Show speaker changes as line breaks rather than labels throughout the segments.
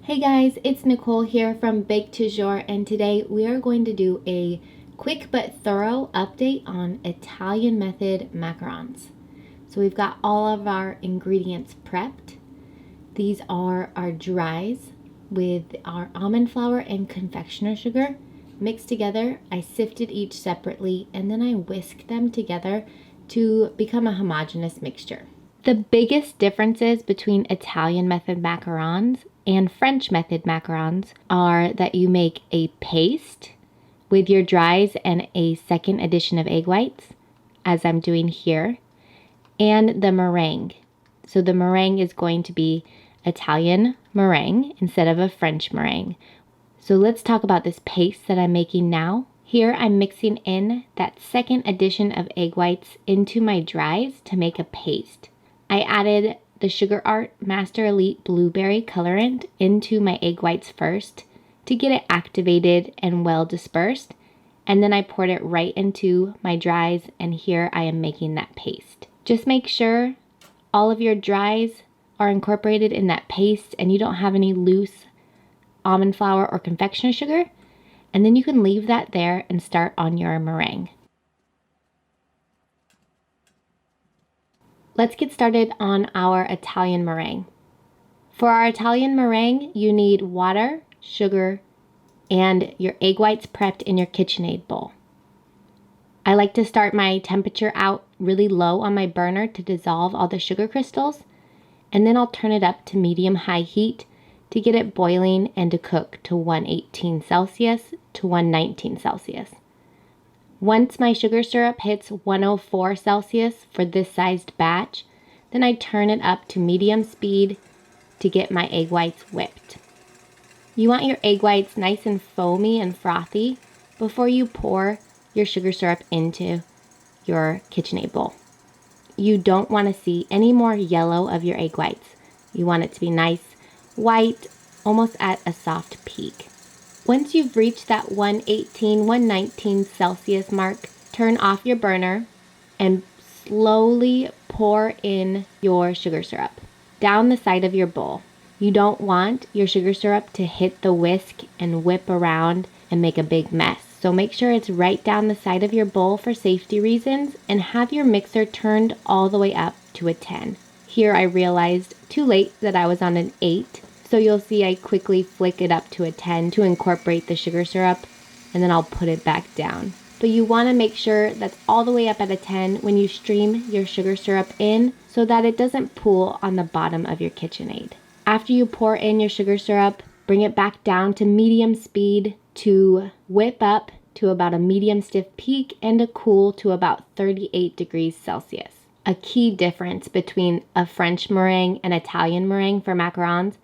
Hey guys, it's Nicole here from Toujours, and today we are going to do a quick but thorough update on Italian method macarons. So we've got all of our ingredients prepped. These are our dries with our almond flour and confectioner sugar mixed together. I sifted each separately and then I whisked them together to become a homogeneous mixture. The biggest differences between Italian method macarons and French method macarons are that you make a paste with your dries and a second addition of egg whites, as I'm doing here, and the meringue. So the meringue is going to be Italian meringue instead of a French meringue. So let's talk about this paste that I'm making now. Here I'm mixing in that second addition of egg whites into my dries to make a paste. I added the Sugar Art Master Elite Blueberry colorant into my egg whites first to get it activated and well dispersed, and then I poured it right into my dries, and here I am making that paste. Just make sure all of your dries are incorporated in that paste and you don't have any loose almond flour or confectioner sugar, and then you can leave that there and start on your meringue. Let's get started on our Italian meringue. For our Italian meringue, you need water, sugar, and your egg whites prepped in your KitchenAid bowl. I like to start my temperature out really low on my burner to dissolve all the sugar crystals, and then I'll turn it up to medium-high heat to get it boiling and to cook to 118 Celsius to 119 Celsius. Once my sugar syrup hits 104 Celsius for this sized batch, then I turn it up to medium speed to get my egg whites whipped. You want your egg whites nice and foamy and frothy before you pour your sugar syrup into your KitchenAid bowl. You don't want to see any more yellow of your egg whites. You want it to be nice, white, almost at a soft peak. Once you've reached that 118, 119 Celsius mark, turn off your burner and slowly pour in your sugar syrup down the side of your bowl. You don't want your sugar syrup to hit the whisk and whip around and make a big mess. So make sure it's right down the side of your bowl for safety reasons, and have your mixer turned all the way up to a 10. Here I realized too late that I was on an 8. So you'll see I quickly flick it up to a 10 to incorporate the sugar syrup, and then I'll put it back down. But you want to make sure that's all the way up at a 10 when you stream your sugar syrup in so that it doesn't pool on the bottom of your KitchenAid. After you pour in your sugar syrup, bring it back down to medium speed to whip up to about a medium stiff peak and to cool to about 38 degrees Celsius. A key difference between a French meringue and Italian meringue for macarons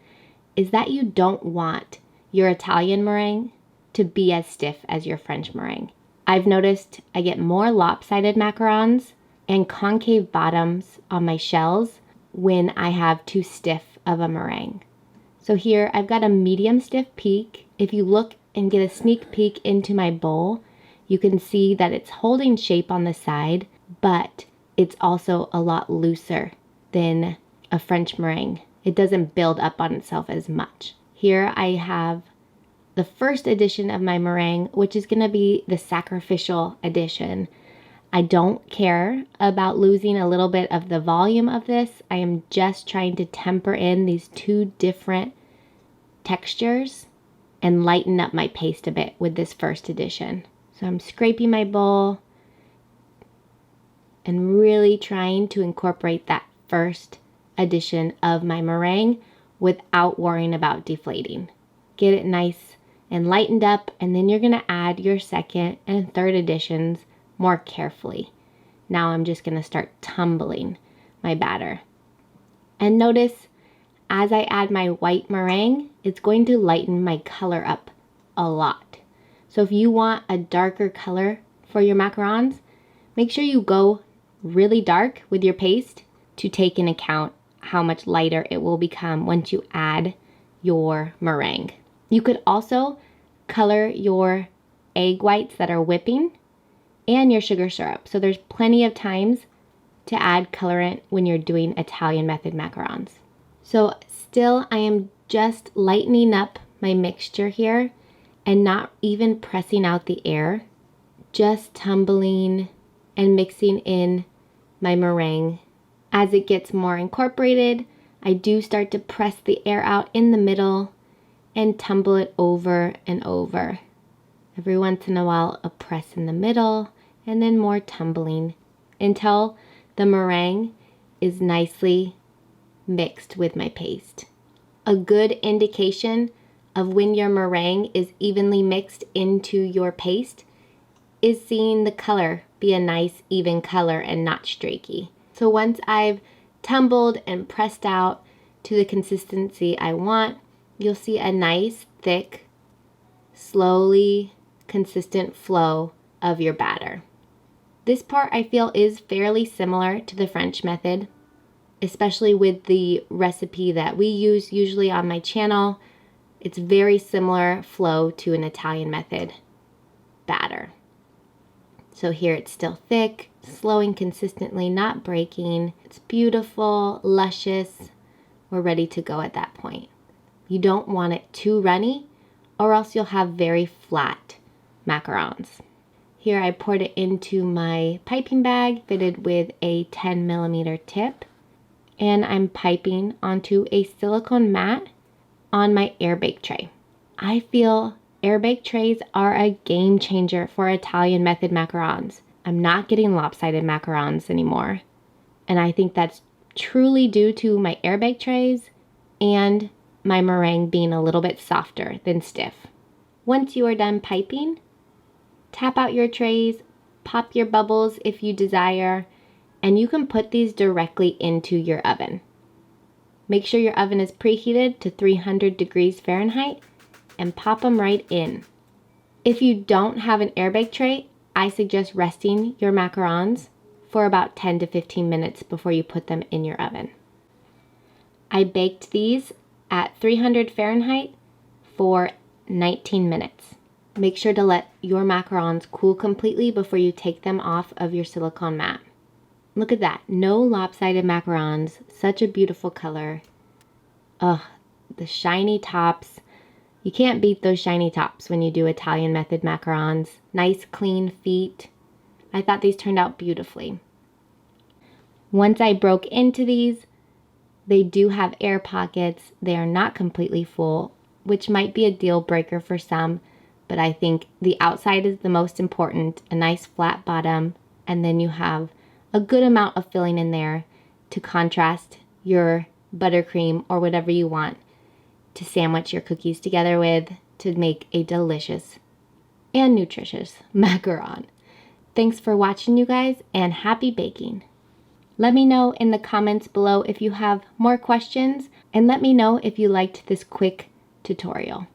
is that you don't want your Italian meringue to be as stiff as your French meringue. I've noticed I get more lopsided macarons and concave bottoms on my shells when I have too stiff of a meringue. So here I've got a medium stiff peak. If you look and get a sneak peek into my bowl, you can see that it's holding shape on the side, but it's also a lot looser than a French meringue. It doesn't build up on itself as much. Here I have the first edition of my meringue, which is going to be the sacrificial edition. I don't care about losing a little bit of the volume of this. I am just trying to temper in these two different textures and lighten up my paste a bit with this first edition. So I'm scraping my bowl and really trying to incorporate that first addition of my meringue without worrying about deflating. Get it nice and lightened up, and then you're going to add your second and third additions more carefully. Now I'm just going to start tumbling my batter. And notice as I add my white meringue, it's going to lighten my color up a lot. So if you want a darker color for your macarons, make sure you go really dark with your paste to take into account how much lighter it will become once you add your meringue. You could also color your egg whites that are whipping and your sugar syrup. So there's plenty of times to add colorant when you're doing Italian method macarons. So still I am just lightening up my mixture here and not even pressing out the air, just tumbling and mixing in my meringue. As it gets more incorporated, I do start to press the air out in the middle and tumble it over and over. Every once in a while, a press in the middle and then more tumbling until the meringue is nicely mixed with my paste. A good indication of when your meringue is evenly mixed into your paste is seeing the color be a nice even color and not streaky. So once I've tumbled and pressed out to the consistency I want, you'll see a nice, thick, slowly consistent flow of your batter. This part I feel is fairly similar to the French method, especially with the recipe that we use usually on my channel. It's very similar flow to an Italian method batter. So here it's still thick, slowing consistently, not breaking. It's beautiful, luscious. We're ready to go at that point. You don't want it too runny or else you'll have very flat macarons. Here I poured it into my piping bag fitted with a 10mm tip, and I'm piping onto a silicone mat on my air bake tray. I feel air bake trays are a game changer for Italian method macarons. I'm not getting lopsided macarons anymore, and I think that's truly due to my air bake trays and my meringue being a little bit softer than stiff. Once you are done piping, tap out your trays, pop your bubbles if you desire, and you can put these directly into your oven. Make sure your oven is preheated to 300 degrees Fahrenheit and pop them right in. If you don't have an air bake tray, I suggest resting your macarons for about 10 to 15 minutes before you put them in your oven. I baked these at 300 Fahrenheit for 19 minutes. Make sure to let your macarons cool completely before you take them off of your silicone mat. Look at that, no lopsided macarons, such a beautiful color. Ugh, the shiny tops. You can't beat those shiny tops when you do Italian method macarons. Nice clean feet. I thought these turned out beautifully. Once I broke into these, they do have air pockets. They are not completely full, which might be a deal breaker for some, but I think the outside is the most important, a nice flat bottom, and then you have a good amount of filling in there to contrast your buttercream or whatever you want to sandwich your cookies together with to make a delicious and nutritious macaron. Thanks for watching, you guys, and happy baking. Let me know in the comments below if you have more questions, and let me know if you liked this quick tutorial.